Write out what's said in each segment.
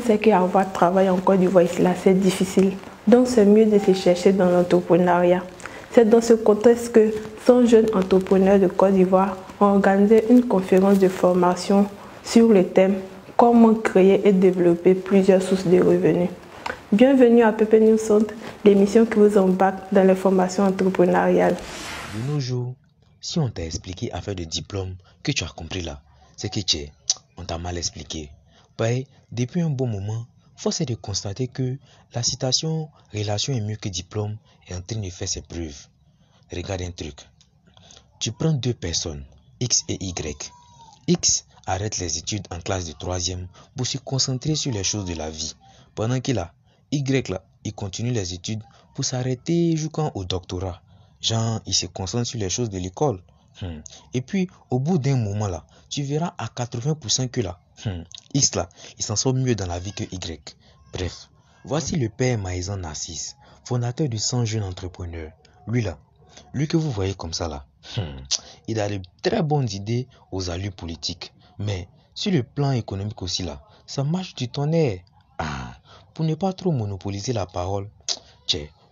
sait qu'avoir travail en Côte d'Ivoire, c'est difficile. Donc, c'est mieux de se chercher dans l'entrepreneuriat. C'est dans ce contexte que 100 jeunes entrepreneurs de Côte d'Ivoire ont organisé une conférence de formation sur le thème « Comment créer et développer plusieurs sources de revenus ». Bienvenue à Pepe News Centre, l'émission qui vous embarque dans les formations entrepreneuriales. De nos jours, si on t'a expliqué affaire de diplôme que tu as compris là, c'est que on t'a mal expliqué. Depuis un bon moment, force est de constater que la citation « relation est mieux que diplôme » est en train de faire ses preuves. Regarde un truc. Tu prends deux personnes, X et Y. X arrête les études en classe de 3e pour se concentrer sur les choses de la vie. Pendant qu'il a Y là, il continue les études pour s'arrêter jusqu'au doctorat. Genre, il se concentre sur les choses de l'école. Et puis, au bout d'un moment là, tu verras à 80% que là, X là, il s'en sort mieux dans la vie que Y. Bref, voici le père Maïsan Narcisse, fondateur de 100 jeunes entrepreneurs. Lui que vous voyez comme ça là, il a de très bonnes idées aux allures politiques. Mais sur le plan économique aussi là, ça marche du tonnerre. Pour ne pas trop monopoliser la parole,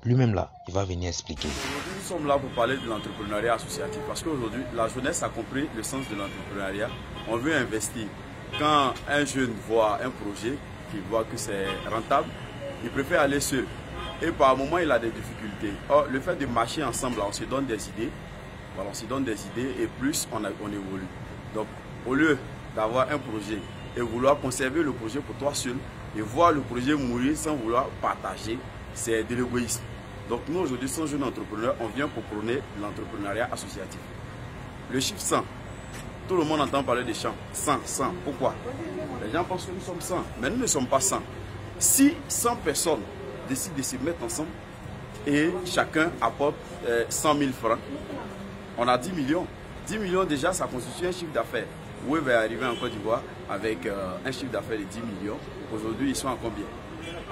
lui-même là, il va venir expliquer. Aujourd'hui, nous sommes là pour parler de l'entrepreneuriat associatif parce qu'aujourd'hui, la jeunesse a compris le sens de l'entrepreneuriat. On veut investir. Quand un jeune voit un projet, qu'il voit que c'est rentable, il préfère aller seul. Et par moment, il a des difficultés. Or, le fait de marcher ensemble, là, on se donne des idées. Voilà, on se donne des idées et plus on évolue. Donc, au lieu d'avoir un projet et vouloir conserver le projet pour toi seul et voir le projet mourir sans vouloir partager, c'est de l'égoïsme. Donc nous aujourd'hui, 100 jeunes entrepreneurs, on vient pour prôner l'entrepreneuriat associatif. Le chiffre 100, tout le monde entend parler des champs. 100. Pourquoi? Les gens pensent que nous sommes 100, mais nous ne sommes pas 100. Si 100 personnes décident de se mettre ensemble et chacun apporte 100 000 francs, on a 10 millions. 10 millions déjà, ça constitue un chiffre d'affaires. Wave est arrivé en Côte d'Ivoire avec un chiffre d'affaires de 10 millions. Aujourd'hui, ils sont à combien?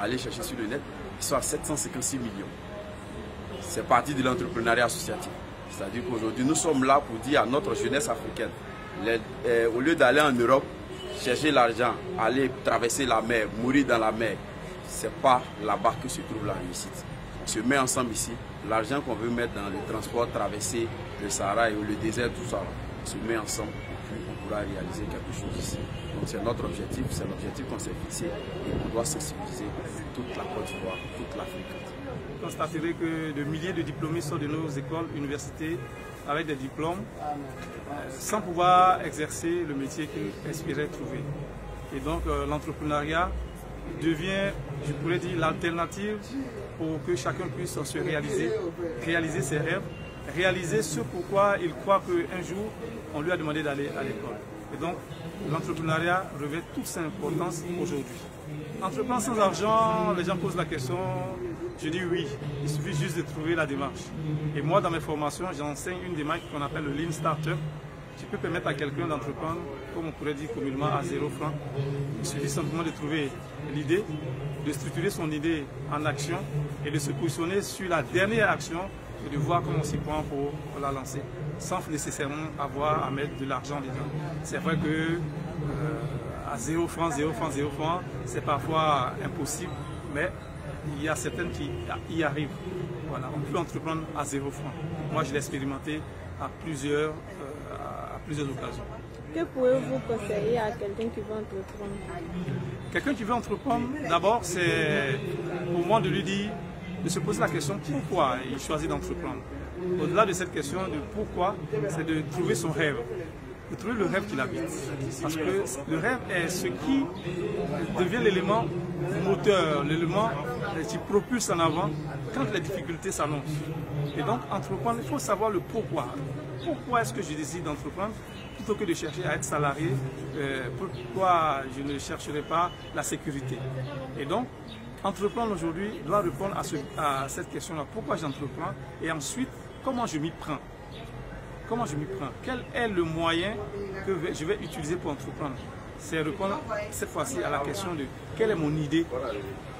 Allez chercher sur le net, ils sont à 756 millions. C'est parti de l'entrepreneuriat associatif. C'est-à-dire qu'aujourd'hui, nous sommes là pour dire à notre jeunesse africaine, au lieu d'aller en Europe, chercher l'argent, aller traverser la mer, mourir dans la mer, ce n'est pas là-bas que se trouve la réussite. On se met ensemble ici, l'argent qu'on veut mettre dans le transport, traverser le Sahara et le désert, tout ça, on se met ensemble et puis on pourra réaliser quelque chose ici. Donc c'est notre objectif, c'est l'objectif qu'on s'est fixé et on doit sensibiliser toute la Côte d'Ivoire, toute l'Afrique. Vous constaterez que de milliers de diplômés sortent de nos écoles, universités, avec des diplômes, sans pouvoir exercer le métier qu'ils espéraient trouver. Et donc l'entrepreneuriat devient, je pourrais dire, l'alternative pour que chacun puisse se réaliser ses rêves, réaliser ce pourquoi il croit qu'un jour, on lui a demandé d'aller à l'école. Et donc, l'entrepreneuriat revêt toute sa importance aujourd'hui. Entreprendre sans argent, les gens posent la question, je dis oui, il suffit juste de trouver la démarche. Et moi, dans mes formations, j'enseigne une démarche qu'on appelle le Lean Startup, qui peut permettre à quelqu'un d'entreprendre, comme on pourrait dire communément, à 0 francs. Il suffit simplement de trouver l'idée, de structurer son idée en action et de se positionner sur la dernière action et de voir comment on s'y prend pour la lancer, sans nécessairement avoir à mettre de l'argent dedans. C'est vrai que à 0 francs, c'est parfois impossible, mais il y a certaines qui y arrivent. Voilà, on peut entreprendre à 0 francs. Moi, je l'ai expérimenté à plusieurs occasions. Que pouvez-vous conseiller à quelqu'un qui veut entreprendre? Quelqu'un qui veut entreprendre, d'abord, c'est au moins de lui dire, de se poser la question pourquoi il choisit d'entreprendre. Au-delà de cette question de pourquoi, c'est de trouver son rêve, de trouver le rêve qu'il habite. Parce que le rêve est ce qui devient l'élément moteur, l'élément qui propulse en avant quand les difficultés s'annoncent. Et donc, entreprendre, il faut savoir le pourquoi. Pourquoi est-ce que je décide d'entreprendre plutôt que de chercher à être salarié? Pourquoi je ne chercherai pas la sécurité? Et donc, entreprendre aujourd'hui doit répondre à cette question-là. Pourquoi j'entreprends? Et ensuite, comment je m'y prends? Comment je m'y prends? Quel est le moyen que je vais utiliser pour entreprendre? C'est répondre cette fois-ci à la question de quelle est mon idée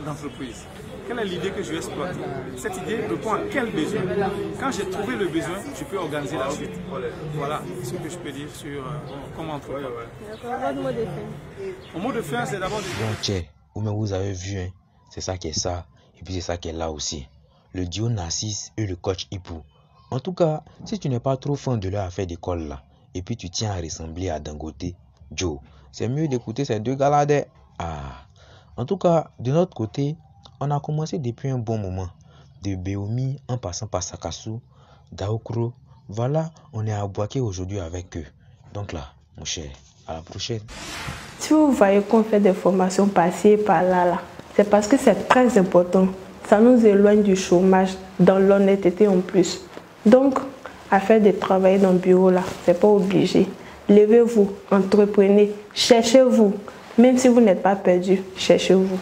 d'entreprise? Quelle est l'idée que je vais exploiter? Cette idée répond à quel besoin? Quand j'ai trouvé le besoin, je peux organiser la suite. Voilà ce que je peux dire sur comment entreprendre. D'accord, votre mot de fin. Mon mot de fin, c'est d'abord de dire... mais vous avez vu, hein, c'est ça qui est ça, et puis c'est ça qui est là aussi. Le duo Narcisse et le coach Hippo. En tout cas, si tu n'es pas trop fan de leur affaire d'école là, et puis tu tiens à ressembler à Dangote, Joe, c'est mieux d'écouter ces deux gars-là. En tout cas, de notre côté, on a commencé depuis un bon moment. De Beomi en passant par Sakassou, Daokro, voilà, on est à Bouaké aujourd'hui avec eux. Donc là, mon cher, à la prochaine. Si vous voyez qu'on fait des formations par-ci et par-là, c'est parce que c'est très important. Ça nous éloigne du chômage, dans l'honnêteté en plus. Donc, à faire des travail dans le bureau là, c'est pas obligé. Levez-vous, entreprenez, cherchez-vous. Même si vous n'êtes pas perdu, cherchez-vous.